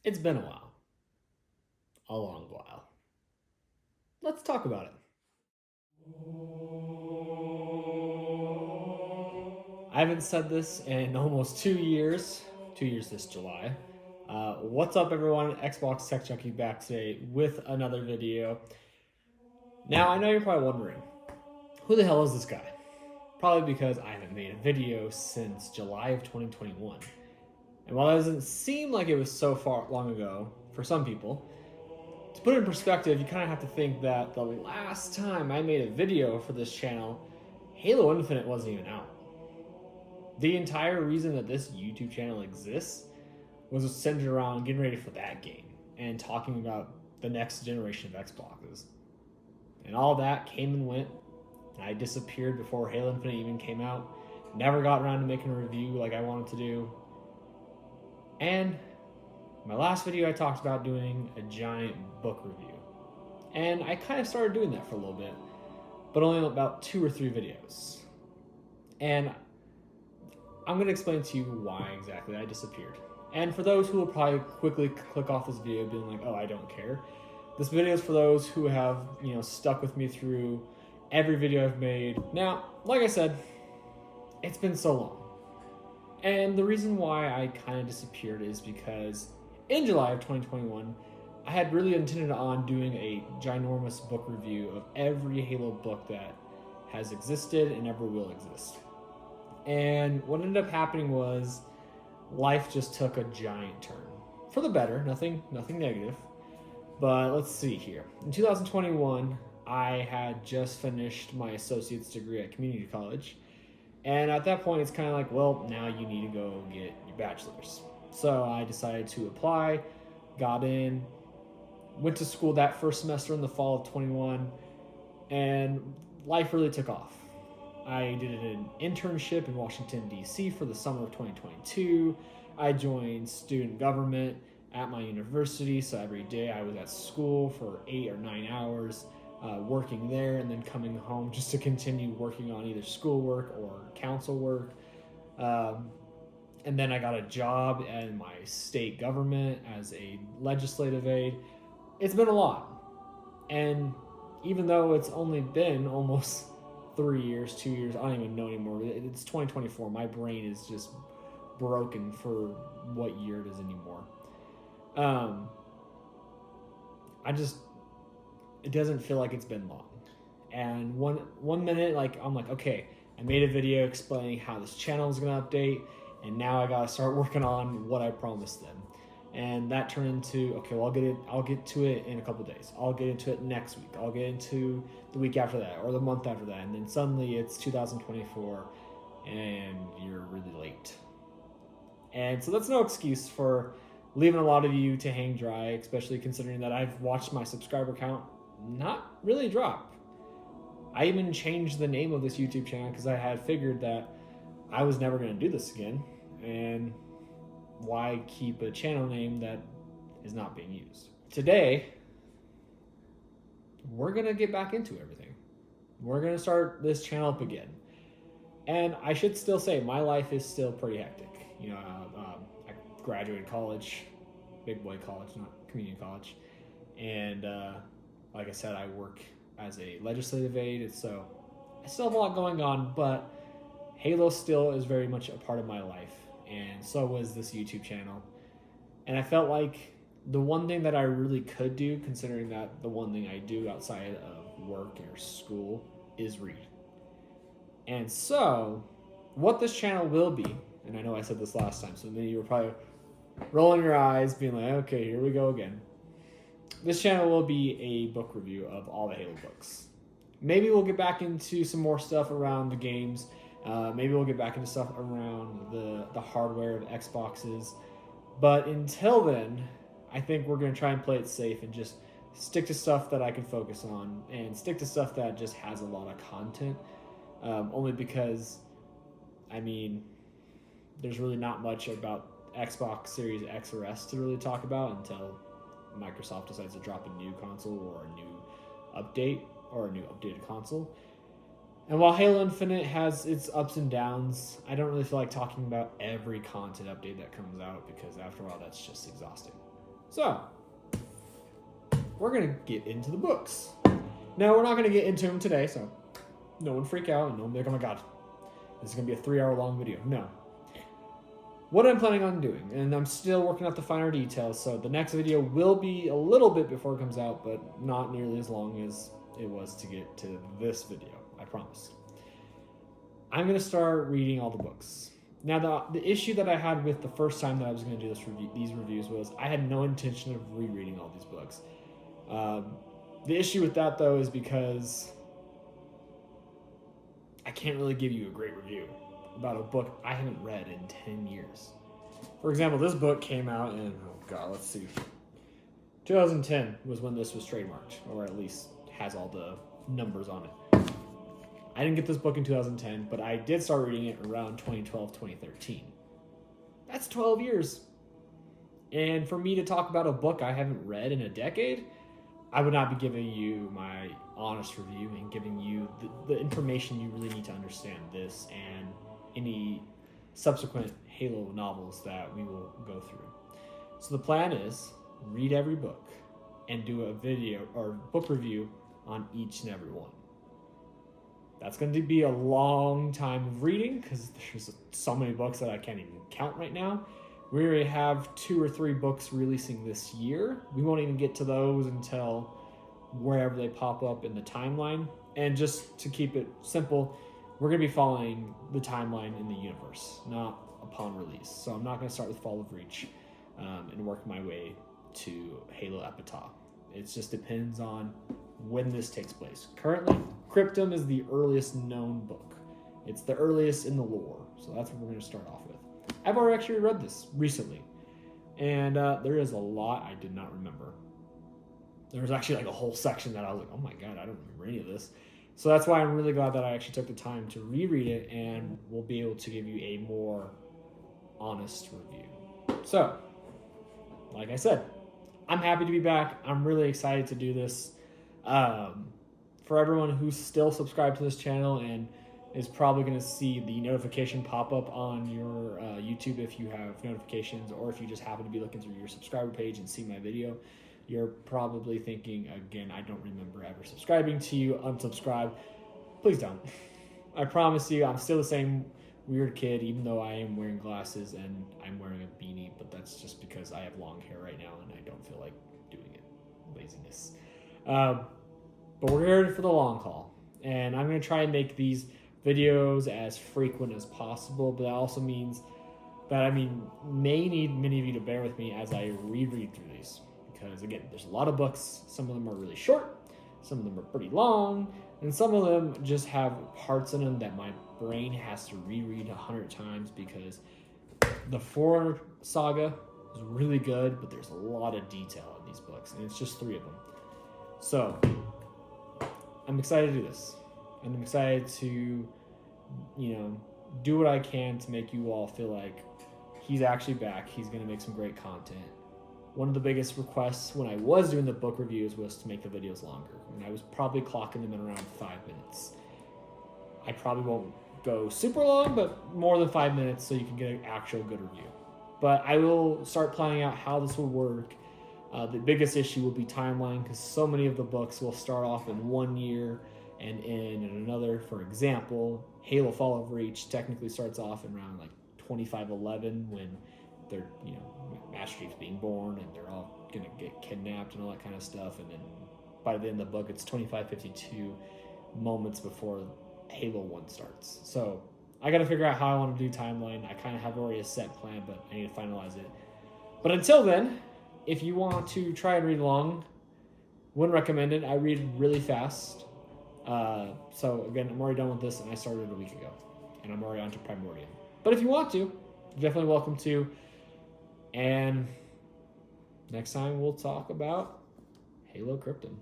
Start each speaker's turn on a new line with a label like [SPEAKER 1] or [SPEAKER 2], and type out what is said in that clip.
[SPEAKER 1] It's been a while. A long while. Let's talk about it. I haven't said this in almost 2 years. 2 years this July. What's up, everyone? Xbox Tech Junkie back today with another video. Now, I know you're probably wondering, who the hell is this guy? Probably because I haven't made a video since July of 2021. And while it doesn't seem like it was so far long ago for some people, to put it in perspective, you kind of have to think that the last time I made a video for this channel, Halo Infinite wasn't even out. The entire reason that this YouTube channel exists was centered around getting ready for that game and talking about the next generation of Xboxes. And all that came and went. I disappeared before Halo Infinite even came out. Never got around to making a review like I wanted to do. And my last video I talked about doing a giant book review. And I kind of started doing that for a little bit, but only about 2 or 3 videos. And I'm going to explain to you why exactly I disappeared. And for those who will probably quickly click off this video being like, oh, I don't care. This video is for those who have, stuck with me through every video I've made. Now, like I said, it's been so long. And the reason why I kind of disappeared is because in July of 2021, I had really intended on doing a ginormous book review of every Halo book that has existed and ever will exist. And what ended up happening was life just took a giant turn. For the better, nothing negative. But let's see here. In 2021, I had just finished my associate's degree at community college. And at that point, it's kind of like, well, now you need to go get your bachelor's. So I decided to apply, got in, went to school that first semester in the fall of 21, and life really took off. I did an internship in Washington, D.C. for the summer of 2022. I joined student government at my university, so every day I was at school for 8 or 9 hours, working there and then coming home just to continue working on either schoolwork or council work. And then I got a job in my state government as a legislative aide. It's been a lot. And even though it's only been almost 3 years, 2 years, I don't even know anymore. It's 2024. My brain is just broken for what year it is anymore. It doesn't feel like it's been long. And one minute, I'm like, okay, I made a video explaining how this channel is gonna update, and now I gotta start working on what I promised them. And that turned into, okay, well, I'll get to it in a couple days. I'll get into it next week. I'll get into the week after that or the month after that. And then suddenly it's 2024 and you're really late. And so that's no excuse for leaving a lot of you to hang dry, especially considering that I've watched my subscriber count not really drop. I even changed the name of this YouTube channel because I had figured that I was never going to do this again. And why keep a channel name that is not being used? Today, we're going to get back into everything. We're going to start this channel up again. And I should still say my life is still pretty hectic. I graduated college, big boy college, not community college. And like I said, I work as a legislative aide. So I still have a lot going on, but Halo still is very much a part of my life. And so was this YouTube channel. And I felt like the one thing that I really could do, considering that the one thing I do outside of work or school is read. And so what this channel will be, and I know I said this last time, so many of you were probably rolling your eyes being like, okay, here we go again. This channel will be a book review of all the Halo books. Maybe we'll get back into some more stuff around the games. Maybe we'll get back into stuff around the hardware of Xboxes. But until then, I think we're going to try and play it safe and just stick to stuff that I can focus on and stick to stuff that just has a lot of content. Only because, there's really not much about Xbox Series X or S to really talk about until Microsoft decides to drop a new console or a new update or a new updated console. And while Halo Infinite has its ups and downs, I don't really feel like talking about every content update that comes out because after all, that's just exhausting. So, we're going to get into the books. Now, we're not going to get into them today, so no one freak out and no one be like, oh my god, this is going to be a 3-hour long video. No. What I'm planning on doing, and I'm still working out the finer details, so the next video will be a little bit before it comes out, but not nearly as long as it was to get to this video, I promise. I'm going to start reading all the books. Now, the issue that I had with the first time that I was going to do these reviews was I had no intention of rereading all these books. The issue with that, though, is because I can't really give you a great review about a book I haven't read in 10 years. For example, this book came out in, 2010 was when this was trademarked, or at least has all the numbers on it. I didn't get this book in 2010, but I did start reading it around 2012, 2013. That's 12 years. And for me to talk about a book I haven't read in a decade, I would not be giving you my honest review and giving you the information you really need to understand this and any subsequent Halo novels that we will go through. So the plan is read every book and do a video or book review on each and every one. That's going to be a long time of reading because there's so many books that I can't even count right now. We already have 2 or 3 books releasing this year. We won't even get to those until wherever they pop up in the timeline. And just to keep it simple, we're going to be following the timeline in the universe, not upon release. So I'm not going to start with Fall of Reach and work my way to Halo Epitaph. It just depends on when this takes place. Currently, Cryptum is the earliest known book. It's the earliest in the lore, so that's what we're going to start off with. I've already actually read this recently, and there is a lot I did not remember. There was actually like a whole section that I was like, oh my god, I don't remember any of this. So that's why I'm really glad that I actually took the time to reread it, and we'll be able to give you a more honest review. So, like I said, I'm happy to be back. I'm really excited to do this. For everyone who's still subscribed to this channel and is probably going to see the notification pop up on your YouTube if you have notifications, or if you just happen to be looking through your subscriber page and see my video, you're probably thinking, again, I don't remember ever subscribing to you, unsubscribe. Please don't. I promise you, I'm still the same weird kid, even though I am wearing glasses and I'm wearing a beanie, but that's just because I have long hair right now and I don't feel like doing it. Laziness. But we're here for the long haul, and I'm going to try and make these videos as frequent as possible, but that also means that may need many of you to bear with me as I reread through these, because again, there's a lot of books. Some of them are really short, some of them are pretty long, and some of them just have parts in them that my brain has to reread 100 times, because the 4 saga is really good, but there's a lot of detail in these books, and it's just 3 of them. So I'm excited to do this, and I'm excited to, do what I can to make you all feel like he's actually back. He's going to make some great content. One of the biggest requests when I was doing the book reviews was to make the videos longer, and I was probably clocking them in around 5 minutes. I probably won't go super long, but more than 5 minutes so you can get an actual good review. But I will start planning out how this will work. The biggest issue will be timeline, because so many of the books will start off in one year and end in another. For example, Halo Fall of Reach technically starts off in around like 2511 when they're, Master Chief's being born and they're all going to get kidnapped and all that kind of stuff. And then by the end of the book, it's 2552 moments before Halo 1 starts. So I got to figure out how I want to do timeline. I kind of have already a set plan, but I need to finalize it. But until then, if you want to try and read along, wouldn't recommend it. I read really fast. So again, I'm already done with this, and I started a week ago, and I'm already on to Primordium. But if you want to, you're definitely welcome to. And next time we'll talk about Halo Cryptum.